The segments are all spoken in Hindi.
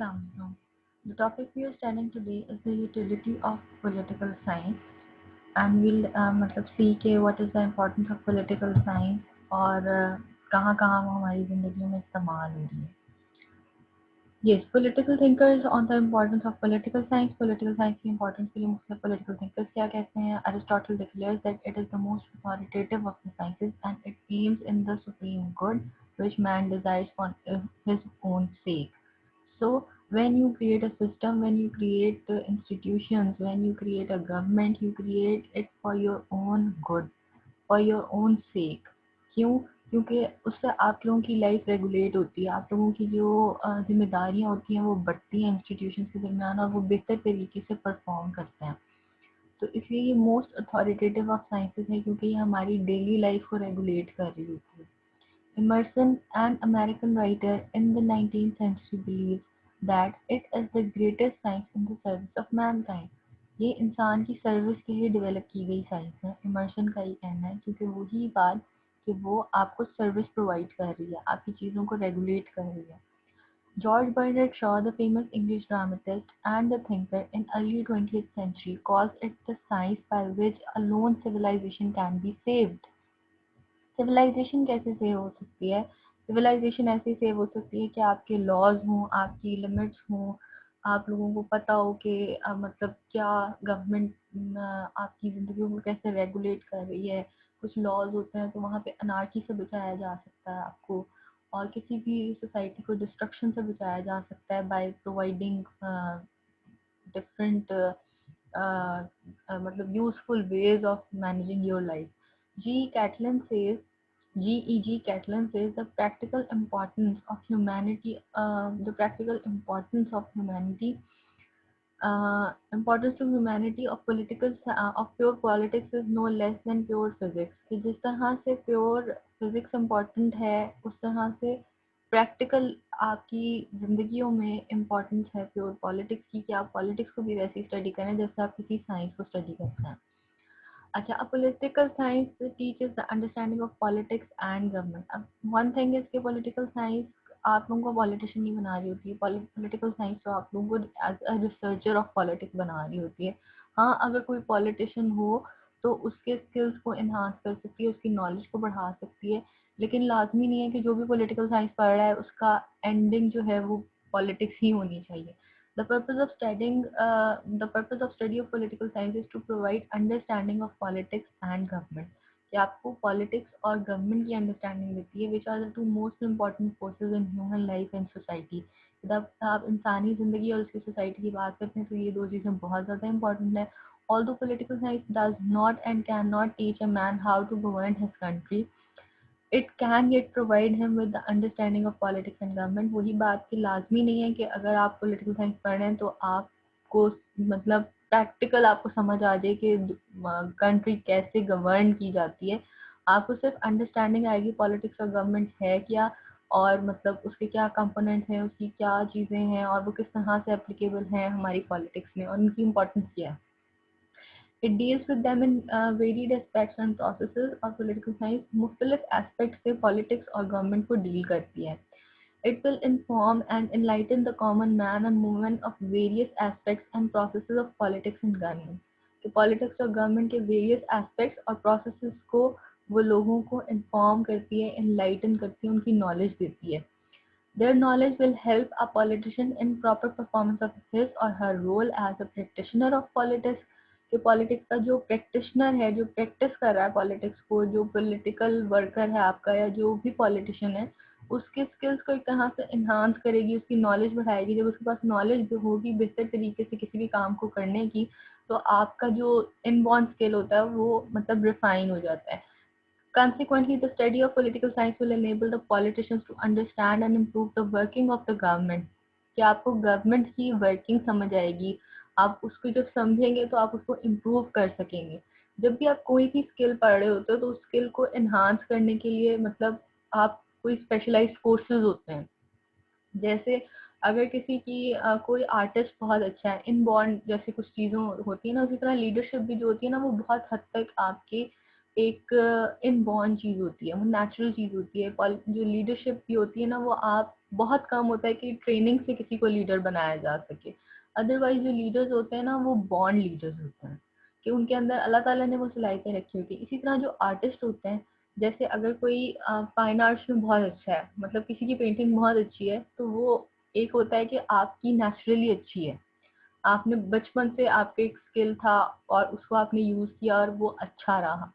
Assalamualaikum. The topic we are studying today is the utility of political science, and we'll मतलब see के what is the importance of political science और कहाँ कहाँ वो हमारी ज़िंदगी में इस्तेमाल हो रही है. Yes, political thinkers on the importance of political science. Political science की importance के लिए मुख्तलिफ political thinkers क्या कहते हैं? Aristotle declares that it is the most authoritative of the sciences and it aims in the supreme good which man desires for his own sake. So when you create a system, when you create institutions, when you create a government, you create it for your own good, for your own sake. क्यों? क्योंकि उससे आप लोगों की लाइफ रेगुलेट होती है, आप लोगों की जो जिम्मेदारियां होती हैं वो बढ़ती हैं इंस्टीट्यूशन के दरमियान और वो बेहतर तरीके से परफॉर्म करते हैं. तो इसलिए ये मोस्ट अथॉरिटेटिव ऑफ साइंसेज है क्योंकि ये हमारी डेली लाइफ को रेगुलेट कर रही होती है. Emerson, an American writer in the 19th century, believes that it is the greatest science in the service of mankind. ये इंसान की सर्विस के लिए डेवलप की गई साइंस है. इमर्सन का ये कहना है क्योंकि वही बात कि वो आपको सर्विस प्रोवाइड कर रही है, आपकी चीज़ों को रेगुलेट कर रही है. George Bernard Shaw, the famous English dramatist and the thinker in early 20th century, calls it the science by which alone civilization can be saved. Civilisation कैसे सेव हो सकती है? सिविलाइजेशन ऐसे सेव हो सकती है कि आपके लॉज हों, आपकी लिमिट्स हों, आप लोगों को पता हो कि मतलब क्या गवर्नमेंट आपकी ज़िंदगी को कैसे रेगुलेट कर रही है. कुछ लॉज होते हैं तो वहाँ पे अनार्की से बचाया जा सकता है आपको, और किसी भी सोसाइटी को डिस्ट्रक्शन से बचाया जा सकता है बाय प्रोवाइडिंग different मतलब useful ways of managing your life. G. Catlin says, G.E.G. Catlin says the practical importance to humanity of pure politics is no less than pure physics. कि जिस तरह से pure physics important है, उस तरह से प्रैक्टिकल आपकी ज़िंदगियों में इम्पोर्टेंस है प्योर पॉलिटिक्स की, कि आप पॉलिटिक्स को भी वैसे ही स्टडी करें जैसे आप किसी साइंस को स्टडी करते हैं. अच्छा, a political science teaches the understanding of politics and government. अब one thing is कि political science आप लोगों को पॉलिटिशियन नहीं बना रही होती है. पॉलिटिकल साइंस तो आप लोगों को as a researcher of politics बना रही होती है. हाँ, अगर कोई पॉलिटिशियन हो तो उसके स्किल्स को इन्हांस कर सकती है, उसकी नॉलेज को बढ़ा सकती है, लेकिन लाजमी नहीं है कि जो भी पॉलिटिकल साइंस पढ़ रहा है उसका एंडिंग जो है वो पॉलिटिक्स ही होनी चाहिए. The purpose of study of political science is to provide understanding of politics and government. कि आपको politics और government की understanding देती है, which are the two most important forces in human life and society. जब आप इंसानी ज़िंदगी और उसकी सोसाइटी की बात करते हैं तो ये दो चीज़ें बहुत ज़्यादा important है. Although political science does not and cannot teach a man how to govern his country, it can yet provide him with the understanding of politics and government. वही बात की लाजमी नहीं है कि अगर आप पॉलिटिकल साइंस पढ़ रहे हैं तो आपको मतलब प्रैक्टिकल आपको समझ आ जाए कि कंट्री कैसे गवर्न की जाती है. आपको सिर्फ अंडरस्टैंडिंग आएगी पॉलिटिक्स और गवर्नमेंट है क्या, और मतलब उसके क्या कंपोनेंट हैं, उसकी क्या चीज़ें हैं, और वो किस तरह से एप्लीकेबल हैं हमारी पॉलिटिक्स में और उनकी इम्पोर्टेंस क्या है. It deals with them in varied aspects and processes. और political science मुख्तलिफ aspects से politics और government को deal करती है. It will inform and enlighten the common man on movement of various aspects and processes of politics and government. कि politics और government के various aspects और processes को वो लोगों को inform करती है, enlighten करती है, उनकी knowledge देती है. Their knowledge will help a politician in proper performance of his or her role as a practitioner of politics. कि पॉलिटिक्स का जो प्रैक्टिशनर है, जो प्रैक्टिस कर रहा है पॉलिटिक्स को, जो पॉलिटिकल वर्कर है आपका या जो भी पॉलिटिशियन है, उसके स्किल्स को एक तरह से इन्हांस करेगी, उसकी नॉलेज बढ़ाएगी. जब उसके पास नॉलेज होगी बेहतर तरीके से किसी भी काम को करने की, तो आपका जो इनबॉर्न स्किल होता है वो मतलब रिफाइन हो जाता है. Consequently, the study of political science will enable the politicians to understand and improve the working of the government. कि आपको गवर्नमेंट की वर्किंग समझ आएगी, आप उसको जब समझेंगे तो आप उसको इम्प्रूव कर सकेंगे. जब भी आप कोई भी स्किल पढ़ रहे होते हो तो उस स्किल को एनहांस करने के लिए मतलब आप कोई स्पेशलाइज्ड कोर्सेज होते हैं. जैसे अगर किसी की कोई आर्टिस्ट बहुत अच्छा है, इनबॉर्न जैसे कुछ चीज़ों होती है ना, उसी तरह लीडरशिप भी जो होती है ना वो बहुत हद तक आपके एक इनबॉर्न चीज होती है, वो नेचुरल चीज होती है। जो लीडरशिप की होती है ना, वो आप बहुत कम होता है कि ट्रेनिंग से किसी को लीडर बनाया जा सके। अदरवाइज जो लीडर्स होते हैं ना, वो बॉर्न लीडर्स होते हैं, कि उनके अंदर अल्लाह ताला ने वो सलाहियतें रखी होती है। इसी तरह जो आर्टिस्ट होते हैं, जैसे अगर कोई फाइन आर्ट्स में बहुत अच्छा है, मतलब किसी की पेंटिंग बहुत अच्छी है, तो वो एक होता है कि आपकी नेचुरली अच्छी है, आपने बचपन से आपके एक स्किल था और उसको आपने यूज किया और वो अच्छा रहा।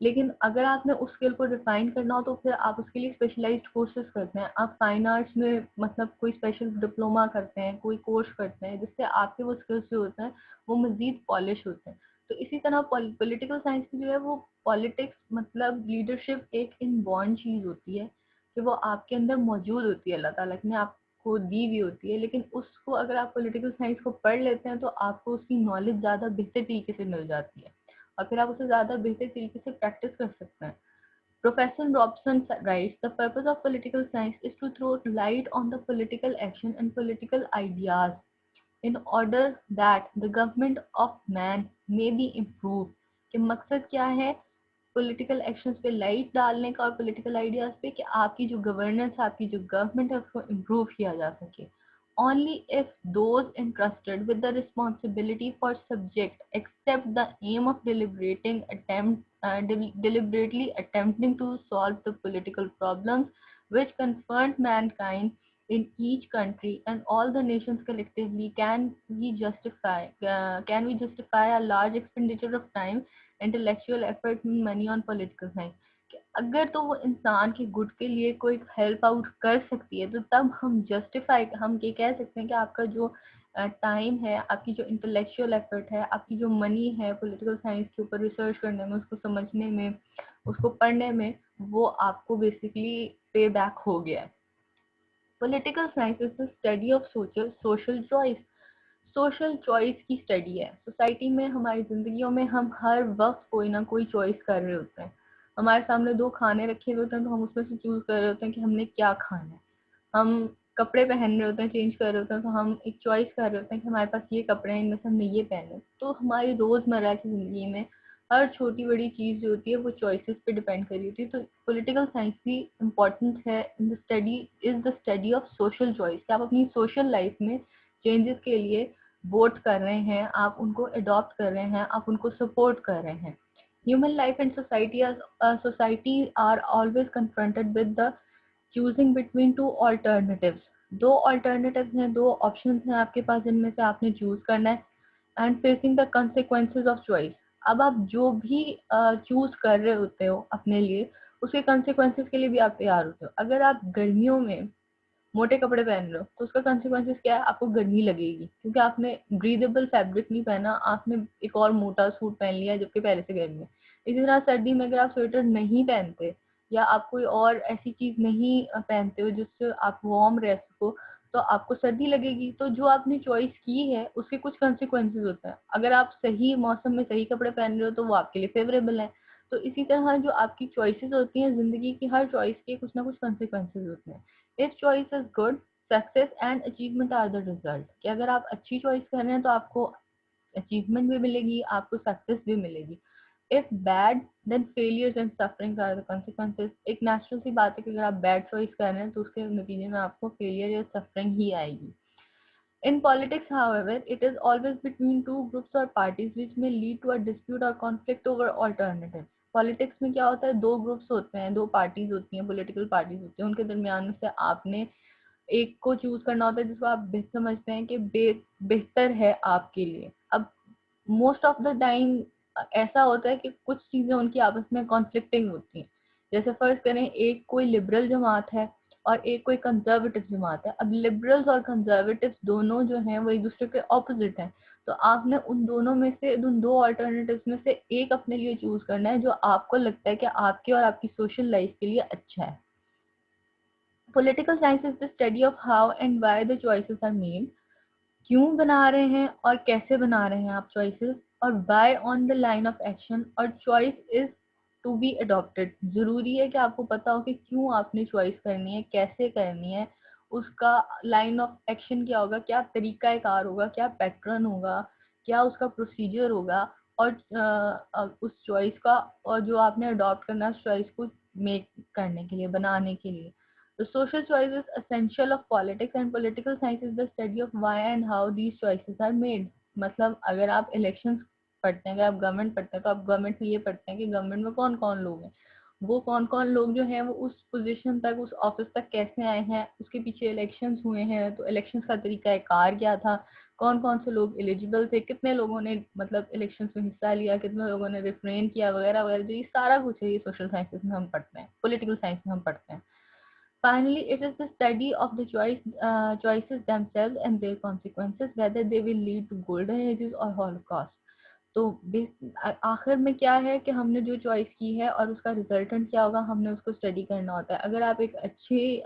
लेकिन अगर आपने उस स्किल को डिफाइन करना हो तो फिर आप उसके लिए स्पेशलाइज्ड कोर्सेज करते हैं। आप फाइन आर्ट्स में मतलब कोई स्पेशल डिप्लोमा करते हैं, कोई कोर्स करते हैं, जिससे आपके वो स्किल्स जो होते हैं वो मजीद पॉलिश होते हैं। तो इसी तरह पॉलिटिकल साइंस की जो है वो पॉलिटिक्स मतलब लीडरशिप एक इनबॉर्न चीज होती है, कि वो आपके अंदर मौजूद होती है, अल्लाह ताला ने आपको दी हुई होती है। लेकिन उसको अगर आप पॉलिटिकल साइंस को पढ़ लेते हैं तो आपको उसकी नॉलेज ज़्यादा बेहतर तरीके से मिल जाती है और फिर आप उसे ज़्यादा बेहतर तरीके से प्रैक्टिस कर सकते हैं। Professor Robson writes, the purpose of political science is to throw light on the political action and political ideas in order that the government of man may be improved। कि मकसद क्या है पॉलिटिकल एक्शंस पे लाइट डालने का और पॉलिटिकल आइडियाज पे, कि आपकी जो गवर्नेंस है, आपकी जो गवर्नमेंट है, उसको इम्प्रूव किया जा सके। Only if those entrusted with the responsibility for subject accept the aim of deliberately attempting to solve the political problems which confront mankind in each country and all the nations collectively, can we justify a large expenditure of time, intellectual effort and money on political science। कि अगर तो वो इंसान के गुड के लिए कोई हेल्प आउट कर सकती है, तो तब हम ये कह सकते हैं कि आपका जो टाइम है, आपकी जो इंटेलेक्चुअल एफर्ट है, आपकी जो मनी है पॉलिटिकल साइंस के ऊपर रिसर्च करने में, उसको समझने में, उसको पढ़ने में, वो आपको बेसिकली पे बैक हो गया है। Political science is the study of social choice. Social choice की स्टडी है। सोसाइटी में, हमारी जिंदगियों में हम हर वक्त कोई ना कोई चॉइस कर रहे होते हैं। हमारे सामने दो खाने रखे हुए होते हैं, तो हम उसमें से चूज कर रहे होते हैं कि हमने क्या खाना है। हम कपड़े पहन रहे होते हैं, चेंज कर रहे होते हैं, तो हम एक चॉइस कर रहे होते हैं कि हमारे पास ये कपड़े हैं, इनमें से हमने ये पहने। तो हमारी रोजमर्रा की जिंदगी में हर छोटी बड़ी चीज जो होती है वो चॉइसेस पे डिपेंड कर रही होती है। तो पॉलिटिकल साइंस भी इम्पोर्टेंट है in the study, is the study of social choice, कि आप अपनी सोशल लाइफ में चेंजेस के लिए वोट कर रहे हैं, आप उनको अडॉप्ट कर रहे हैं, आप उनको सपोर्ट कर रहे हैं। Human life and society are always confronted with the choosing between two alternatives. दो ऑल्टरनेटिव्स हैं, दो ऑप्शंस हैं आपके पास, जिनमें से आपने चूज करना है। And facing the consequences of choice. अब आप जो भी चूज कर रहे होते हो अपने लिए, उसके कंसिक्वेंसेज के लिए भी आप तैयार होते हो। अगर आप गर्मियों में मोटे कपड़े पहन रहे हो तो उसका कंसिक्वेंसेस क्या है, आपको गर्मी लगेगी, क्योंकि आपने ब्रीदेबल फैब्रिक नहीं पहना, आपने एक और मोटा सूट पहन लिया जबकि पहले से गर्मी है। इसी तरह सर्दी में अगर आप स्वेटर नहीं पहनते या आप कोई और ऐसी चीज नहीं पहनते हो जिससे आप वार्म रह सको, तो आपको सर्दी लगेगी। तो जो आपने चॉइस की है उसके कुछ कंसिक्वेंसेस होते हैं। अगर आप सही मौसम में सही कपड़े पहन रहे हो तो वो आपके लिए फेवरेबल है। तो इसी तरह जो आपकी चॉइसेस होती हैं जिंदगी की, हर चॉइस के कुछ ना कुछ कंसिक्वेंसेस होते हैं। If choice is good, success and achievement are the result. कि अगर आप अच्छी चॉइस कर रहे हैं तो आपको अचीवमेंट भी मिलेगी, आपको सक्सेस भी मिलेगी। If bad, then failures and suffering are the consequences। एक नेचुरल सी बात है कि अगर आप बैड चॉइस कर रहे हैं तो उसके नतीजे में आपको फेलियर या सफरिंग ही आएगी। In politics, however, it is always between two groups or parties which may lead to a dispute or conflict over alternatives। Politics में क्या होता है, दो ग्रुप्स होते हैं, दो पार्टीज होती हैं, पॉलिटिकल पार्टीज होती हैं, उनके दरमियान में से आपने एक को चूज करना होता है जिसको आप समझते हैं कि बेहतर है आपके लिए। अब मोस्ट ऑफ द टाइम ऐसा होता है कि कुछ चीजें उनकी आपस में कॉन्फ्लिक्टिंग होती हैं। जैसे फर्ज करें, एक कोई लिबरल जमात है और एक कोई कंजर्वेटिव जमात है। अब लिबरल्स और कंजर्वेटिव दोनों जो हैं वो एक दूसरे के ऑपोजिट हैं। तो आपने उन दोनों में से, उन दो अल्टरनेटिव्स में से एक अपने लिए चूज करना है जो आपको लगता है कि आपके और आपकी सोशल लाइफ के लिए अच्छा है। Political science is the study of how and why the choices are made. क्यों बना रहे हैं और कैसे बना रहे हैं आप चॉइसेस, और by on the line of action. और choice is to be adopted. जरूरी है कि आपको पता हो कि क्यों आपने चॉइस करनी है, कैसे करनी है, उसका लाइन ऑफ एक्शन क्या होगा, क्या तरीका कार होगा, क्या पैटर्न होगा, क्या उसका प्रोसीजर होगा। और उस चॉइस का, और जो आपने अडॉप्ट करना है उस चॉइस को मेक करने के लिए, बनाने के लिए। तो social choice is essential of politics and political science is the study of why and how these choices are made. मतलब अगर आप इलेक्शंस पढ़ते हैं, अगर आप गवर्नमेंट पढ़ते हैं, तो आप गवर्नमेंट में ये पढ़ते हैं कि गवर्नमेंट में कौन कौन लोग हैं, वो कौन कौन लोग जो हैं वो उस पोजीशन तक, उस ऑफिस तक कैसे आए हैं, उसके पीछे इलेक्शंस हुए हैं तो इलेक्शंस का तरीका कार क्या था, कौन कौन से लोग एलिजिबल थे, कितने लोगों ने मतलब इलेक्शंस में हिस्सा लिया, कितने लोगों ने रिफ्रेन किया, वगैरह वगैरह। जो ये सारा कुछ है, ये सोशल साइंसेस में हम पढ़ते हैं, पॉलिटिकल साइंस में हम पढ़ते हैं। Finally, it is the study of the choices themselves and their consequences, whether they will lead to golden ages or holocaust. तो आखिर में क्या है कि हमने जो चॉइस की है और उसका रिजल्टेंट क्या होगा, हमने उसको स्टडी करना होता है। अगर आप एक अच्छी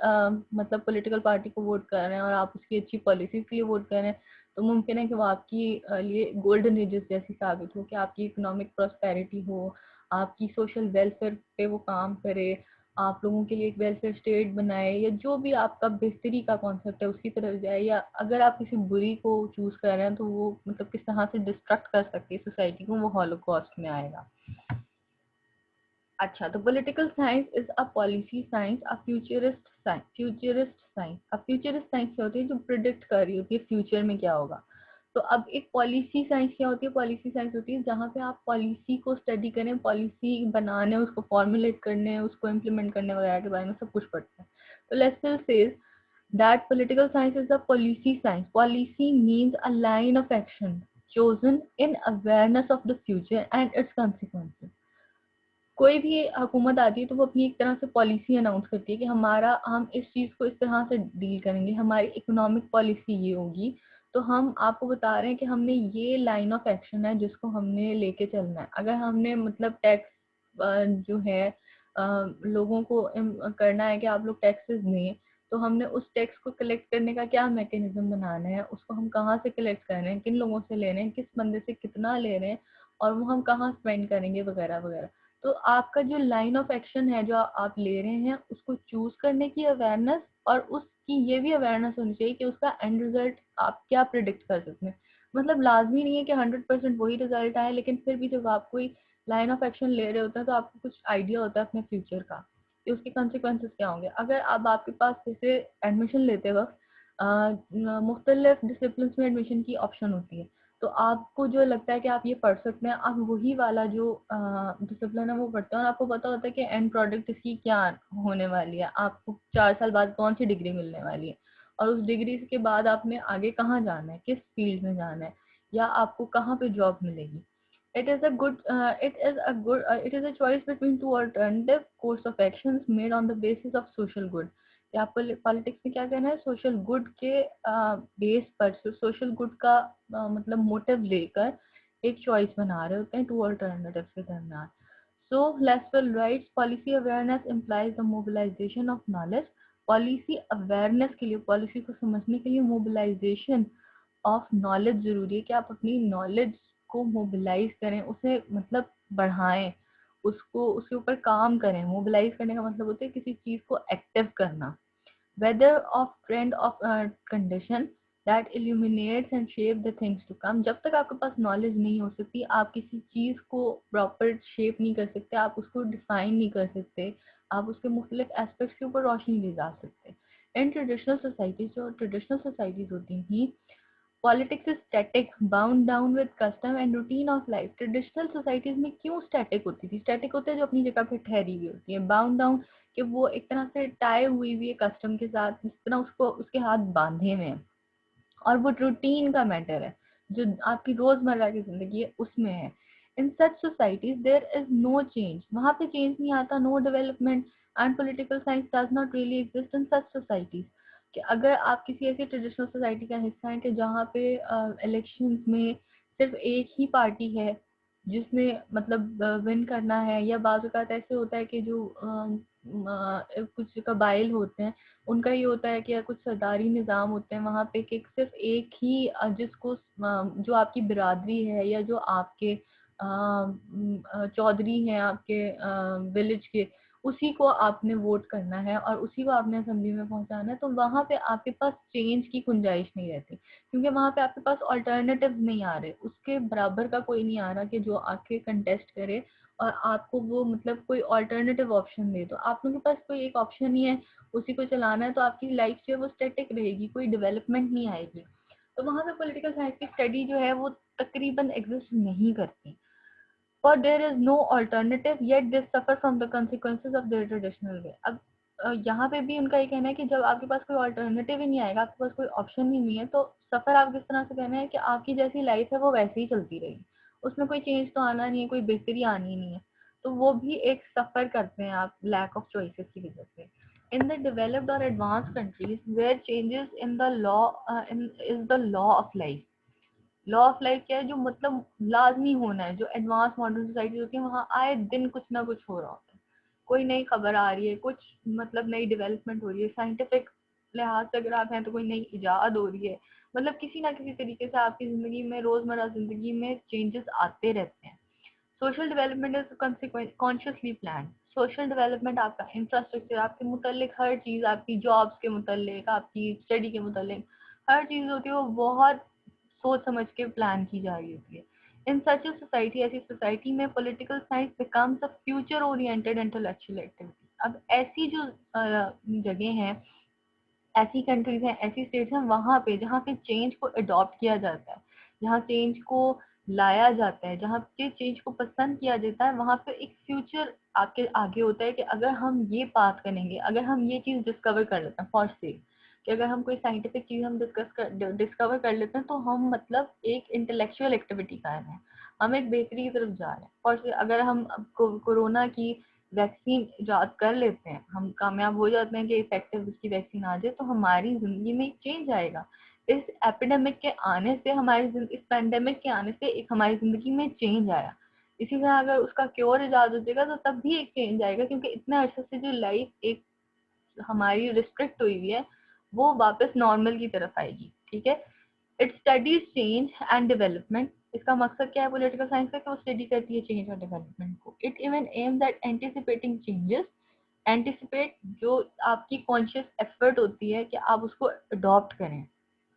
मतलब पॉलिटिकल पार्टी को वोट कर रहे हैं और आप उसकी अच्छी पॉलिसीज के लिए वोट कर रहे हैं, तो मुमकिन है कि वो आपकी लिए गोल्डन एजेस जैसी साबित हो, कि आपकी इकोनॉमिक प्रॉस्पेरिटी हो, आपकी सोशल वेलफेयर पे वो काम करे, आप लोगों के लिए एक वेलफेयर स्टेट बनाए, या जो भी आपका बेहतरी का कॉन्सेप्ट है उसकी तरफ जाए। या अगर आप किसी बुरी को चूज कर रहे हैं तो वो मतलब किस तरह से डिस्ट्रक्ट कर सकती है सोसाइटी को, वो हॉलोकॉस्ट में आएगा। अच्छा, तो political science is a policy science, a futurist science. Futurist science क्या होती है? जो प्रिडिक्ट कर रही होती है फ्यूचर में क्या होगा। तो अब एक पॉलिसी साइंस क्या होती है? पॉलिसी साइंस होती है जहाँ पे आप पॉलिसी को स्टडी करें, पॉलिसी बनाने, उसको फॉर्मुलेट करने, उसको इम्प्लीमेंट करने वगैरह के बारे में सब कुछ पढ़ते हैं। तो let's say that political science is a policy science. Policy means a line of action chosen in awareness of the future and its consequences. कोई भी हुकूमत आती है तो वो अपनी एक तरह से पॉलिसी अनाउंस करती है कि हम इस चीज़ को इस तरह से डील करेंगे, हमारी इकोनॉमिक पॉलिसी ये होगी। तो हम आपको बता रहे हैं कि हमने ये लाइन ऑफ एक्शन है जिसको हमने लेके चलना है। अगर हमने मतलब टैक्स जो है लोगों को करना है कि आप लोग टैक्सेस दें, तो हमने उस टैक्स को कलेक्ट करने का क्या मैकेनिज्म बनाना है, उसको हम कहाँ से कलेक्ट कर रहे हैं, किन लोगों से ले रहे हैं, किस बंदे से कितना ले रहे हैं, और वो हम कहाँ स्पेंड करेंगे, वगैरह वगैरह। तो आपका जो लाइन ऑफ एक्शन है जो आप ले रहे हैं, उसको चूज करने की अवेयरनेस, और उसकी ये भी अवेयरनेस होनी चाहिए कि उसका एंड रिजल्ट आप क्या प्रिडिक्ट कर सकते हैं। मतलब लाजमी नहीं है कि 100% वही रिजल्ट आए, लेकिन फिर भी जब आप कोई लाइन ऑफ एक्शन ले रहे होते हैं तो आपको कुछ आइडिया होता है अपने फ्यूचर का कि उसके कॉन्सिक्वेंसेस क्या होंगे। अगर अब आपके पास जैसे एडमिशन लेते वक्त मुख्तलिफ डिसिप्लिन में एडमिशन की ऑप्शन होती है, तो आपको जो लगता है कि आप ये पढ़ सकते हैं, आप वही वाला जो डिसिप्लिन है वो पढ़ते हैं, और आपको पता होता है कि एंड प्रोडक्ट इसकी क्या होने वाली है, आपको 4 साल बाद कौन सी डिग्री मिलने वाली है, और उस डिग्री के बाद आपने आगे कहाँ जाना है, किस फील्ड में जाना है, या आपको कहाँ पे जॉब मिलेगी। It is a choice between two alternative course of actions made on the basis of social good. या पॉलिटिक्स में क्या कहना है? सोशल गुड के बेस पर, सोशल गुड का मतलब मोटिव लेकर एक चॉइस बना रहे होते हैं टू अल्टरनेटिव के दरमियान। So Lasswell writes, policy awareness implies the mobilization of knowledge. Policy awareness के लिए, पॉलिसी को समझने के लिए मोबिलाइजेशन ऑफ नॉलेज जरूरी है, कि आप अपनी नॉलेज को मोबिलाइज करें, उसे मतलब बढ़ाएं, उसको उसके ऊपर काम करें। मोबिलाइज करने का मतलब होता है किसी चीज को एक्टिव करना। whether of trend of condition that illuminates and shape the things to come। जब तक आपके पास नॉलेज नहीं हो सकती, आप किसी चीज को प्रॉपर शेप नहीं कर सकते, आप उसको डिफाइन नहीं कर सकते, आप उसके मुख्तलिफ एस्पेक्ट्स के ऊपर रोशनी नहीं डाल सकते। इन ट्रेडिशनल सोसाइटीज, जो ट्रेडिशनल सोसाइटीज होती थी, politics is static, bound down with custom and routine of life. Traditional societies में क्यों स्टैटिक होती थी? स्टैटिक होते हैं जो अपनी जगह पे ठहरी हुई होती है। बाउंड डाउन कि वो एक तरह से टाई हुई हुई है कस्टम के साथ, जिस तरह उसको उसके हाथ बांधे हुए हैं, और वो रूटीन का मैटर है, जो आपकी रोजमर्रा की जिंदगी है उसमें है। In such societies there is no change, वहां पे चेंज नहीं आता, no development, and political science does not really exist in such societies. कि अगर आप किसी ऐसी ट्रेडिशनल सोसाइटी का हिस्सा हैं कि जहाँ पे इलेक्शंस में सिर्फ एक ही पार्टी है जिसने मतलब विन करना है, या बाज़ औक़ात ऐसे होता है कि जो कुछ कबाइल होते हैं उनका ये होता है कि, या कुछ सरदारी निज़ाम होते हैं वहाँ पे कि सिर्फ एक ही जिसको जो आपकी बिरादरी है, या जो आपके चौधरी हैं आपके विलेज के, उसी को आपने वोट करना है और उसी को आपने असेंबली में पहुंचाना है, तो वहां पे आपके पास चेंज की गुंजाइश नहीं रहती, क्योंकि वहां पे आपके पास ऑल्टरनेटिव नहीं आ रहे, उसके बराबर का कोई नहीं आ रहा कि जो आके कंटेस्ट करे और आपको वो मतलब कोई ऑल्टरनेटिव ऑप्शन दे। तो आप लोगों के पास कोई एक ऑप्शन ही है, उसी को चलाना है, तो आपकी लाइफ जो है वो स्टैटिक रहेगी, कोई डेवलपमेंट नहीं आएगी। तो वहां पे पॉलिटिकल साइंस की स्टडी जो है वो तकरीबन एग्जिस्ट नहीं करती। For there is no alternative, yet they suffer from the consequences of their traditional way. अब यहाँ पे भी उनका ये कहना है कि जब आपके पास कोई ऑल्टरनेटिव ही नहीं आएगा, आपके पास कोई ऑप्शन ही नहीं है, तो सफर आप किस तरह से कहना है कि आपकी जैसी लाइफ है वो वैसे ही चलती रहेगी, उसमें कोई चेंज तो आना नहीं है, कोई बेहतरी आनी नहीं है। तो वो भी एक सफर करते हैं आप लैक ऑफ चॉइसेस की वजह से। In the developed or advanced countries, where changes in the law is the law of life, law of life क्या है, जो मतलब लाजमी होना है, जो एडवांस मॉडर्न सोसाइटी होती है वहाँ आए दिन कुछ ना कुछ हो रहा होता है, कोई नई खबर आ रही है, कुछ मतलब नई डेवलपमेंट हो रही है, साइंटिफिक लिहाज से अगर आप हैं तो कोई नई इजाद हो रही है, मतलब किसी ना किसी तरीके से आपकी जिंदगी में, रोजमर्रा जिंदगी में चेंजेस आते रहते हैं। Social development is consciously plan. Social development आपका इंफ्रास्ट्रक्चर, आपके मुतालिक हर चीज, आपकी जॉब्स के मुतालिक, आपकी स्टडी के मुतालिक हर चीज होती है वो बहुत सोच समझ के प्लान की जा रही होती है। इन सच ए सोसाइटी, ऐसी सोसाइटी में political science becomes a future oriented intellectual activity. अब ऐसी जो जगह हैं, ऐसी कंट्रीज हैं, ऐसी स्टेट्स हैं वहां पे जहाँ पे चेंज को अडॉप्ट किया जाता है, जहाँ चेंज को लाया जाता है, जहाँ पे चेंज को पसंद किया जाता है, वहां पे एक फ्यूचर आपके आगे होता है कि अगर हम ये बात करेंगे, अगर हम ये चीज डिस्कवर कर लेते हैं फॉर से, कि अगर हम कोई साइंटिफिक चीज हम डिस्कवर कर लेते हैं तो हम मतलब एक इंटेलेक्चुअल एक्टिविटी कर रहे हैं, हम एक बेहतरी की तरफ जा रहे हैं। और अगर हम कोरोना की वैक्सीन इजाद कर लेते हैं, हम कामयाब हो जाते हैं कि इफेक्टिव उसकी वैक्सीन आ जाए, तो हमारी जिंदगी में एक चेंज आएगा। इस एपिडेमिक के आने से, इस पैंडेमिक के आने से एक हमारी जिंदगी में चेंज आया। इसी तरह अगर उसका क्योर इजाद हो जाएगा तो तब भी एक चेंज आएगा, क्योंकि इतने अरसे से जो लाइफ एक हमारी रिस्ट्रिक्ट हुई हुई है वो वापस नॉर्मल की तरफ आएगी। ठीक है। It studies change and development. इसका मकसद क्या है पॉलिटिकल साइंस का, कि वो स्टडी करती है चेंज और डेवलपमेंट को। It even aims at anticipating changes. Anticipate जो आपकी कॉन्शियस एफर्ट होती है कि आप उसको अडॉप्ट करें,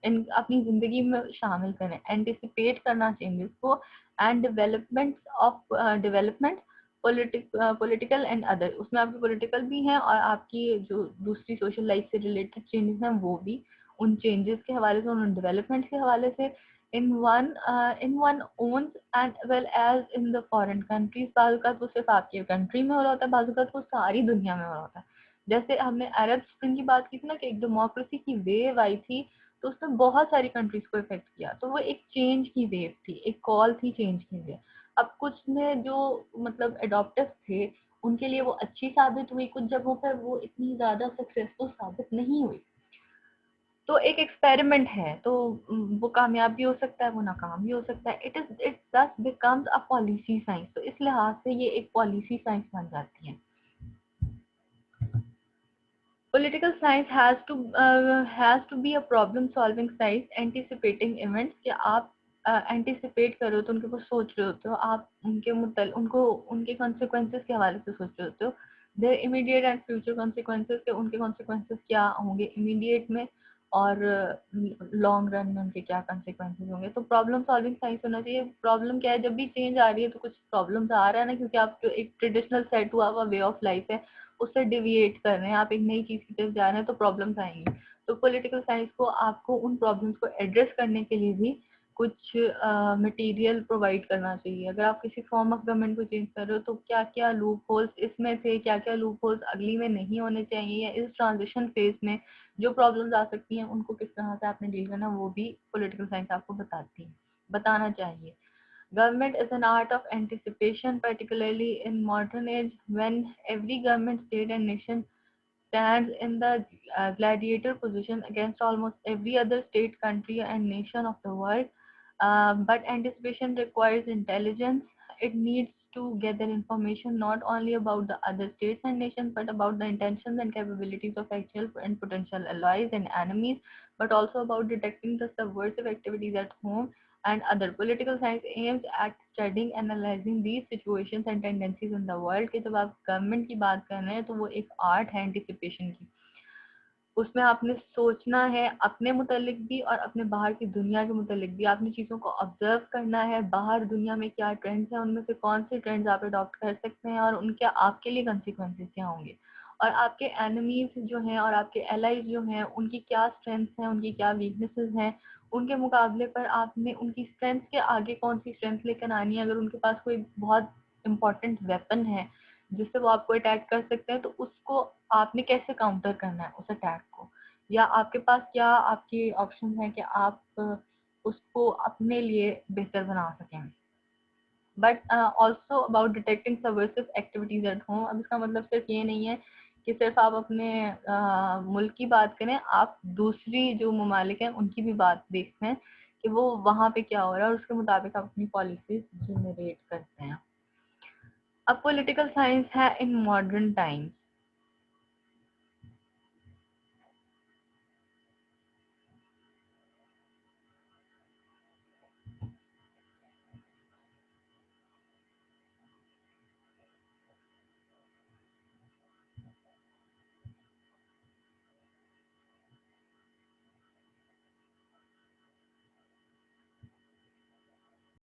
इन अपनी जिंदगी में शामिल करें, एंटिसिपेट करना चेंजेस को। And development of development political and other, उसमें आपकी पॉलिटिकल भी हैं और आपकी जो दूसरी सोशल लाइफ से रिलेटेड चेंजेस हैं वो भी, उन चेंजेस के हवाले से, उन डेवलपमेंट के हवाले से। In one owns and well as in the foreign countries. बाज़ औक़ात वो सिर्फ आपकी कंट्री में हो रहा होता है, बाज़ औक़ात वो सारी दुनिया में हो रहा होता है। जैसे हमने अरब स्प्रिंग की बात की थी ना, कि एक डेमोक्रेसी की वेव आई थी, तो उसने बहुत सारी कंट्रीज को इफेक्ट किया, तो वो एक चेंज की वेव थी, एक कॉल थी चेंज के लिए। अब कुछ में जो मतलब एडॉप्टिव थे उनके लिए वो अच्छी साबित हुई, कुछ जगहों पर वो इतनी ज्यादा सक्सेसफुल साबित नहीं हुई। तो एक एक्सपेरिमेंट है, तो वो कामयाब भी हो सकता है, वो नाकाम भी हो सकता है। इट दस बिकम्स अ पॉलिसी साइंस। तो इस लिहाज से ये एक पॉलिसी साइंस बन जाती है। Political science has to be a problem solving science, anticipating events, कि आप एंटिसिपेट कर रहे हो तो उनके ऊपर सोच रहे होते हो, आप उनको उनके कॉन्सिक्वेंसेस के हवाले से सोच रहे होते हो। Their immediate and future consequences, के उनके कॉन्सिक्वेंसेस क्या होंगे इमीडिएट में, और लॉन्ग रन में उनके क्या कॉन्सिक्वेंसेस होंगे। तो प्रॉब्लम सॉल्विंग साइंस होना चाहिए। प्रॉब्लम क्या है, जब भी चेंज आ रही है तो कुछ प्रॉब्लम्स आ रहा है ना, क्योंकि आप जो एक ट्रेडिशनल सेट हुआ हुआ वे ऑफ लाइफ है उससे डिविएट कर रहे हैं, आप एक नई चीज की तरफ जा रहे हैं, तो प्रॉब्लम्स आएंगी। तो पॉलिटिकल साइंस को आपको उन प्रॉब्लम्स को एड्रेस करने के लिए भी कुछ मटेरियल प्रोवाइड करना चाहिए। अगर आप किसी फॉर्म ऑफ गवर्नमेंट को चेंज कर रहे हो तो क्या क्या लूप होल्स इसमें थे, क्या क्या लूप होल्स अगली में नहीं होने चाहिए, या इस ट्रांजिशन फेज में जो प्रॉब्लम्स आ सकती हैं उनको किस तरह से आपने डील करना, वो भी पॉलिटिकल साइंस आपको बताती है, बताना चाहिए। Government is an art of anticipation, particularly in modern age when every government, state and nation stands in the gladiator position against almost every other state, country and nation of the world. But anticipation requires intelligence. It needs to gather information not only about the other states and nations, but about the intentions and capabilities of actual and potential allies and enemies, but also about detecting the subversive activities at home and other. Political science aims at studying analysing these situations and tendencies in the world, कि जब आप गवर्नमेंट की बात कर रहे हैं तो वो एक आर्ट है एंटिसिपेशन की। उसमें आपने सोचना है अपने मुतालिक भी और अपने बाहर की दुनिया के मुतालिक भी। आपने चीज़ों को ऑब्जर्व करना है, बाहर दुनिया में क्या ट्रेंड्स हैं, उनमें से कौन से ट्रेंड्स आप अडॉप्ट कर सकते हैं और उनके आपके लिए कंसिक्वेंसेस क्या होंगे, और आपके एनिमीज जो हैं और आपके एलाइज जो हैं उनकी क्या स्ट्रेंथ्स हैं, उनकी क्या वीकनेसेस हैं, उनके मुकाबले पर आपने उनकी स्ट्रेंथ के आगे कौन सी स्ट्रेंथ लेकर आनी है। अगर उनके पास कोई बहुत इंपॉर्टेंट वेपन है जिससे वो आपको अटैक कर सकते हैं, तो उसको आपने कैसे काउंटर करना है उस अटैक को, या आपके पास क्या आपके ऑप्शन है कि आप उसको अपने लिए बेहतर बना सकें। But also about detecting subversive activities at home. अब इसका मतलब सिर्फ ये नहीं है कि सिर्फ आप अपने मुल्क की बात करें, आप दूसरी जो ममालिक हैं उनकी भी बात देखते हैं कि वो वहाँ पे क्या हो रहा है और उसके मुताबिक आप अपनी पॉलिसीज जनरेट करते हैं। अब पॉलिटिकल साइंस है इन मॉडर्न टाइम्स।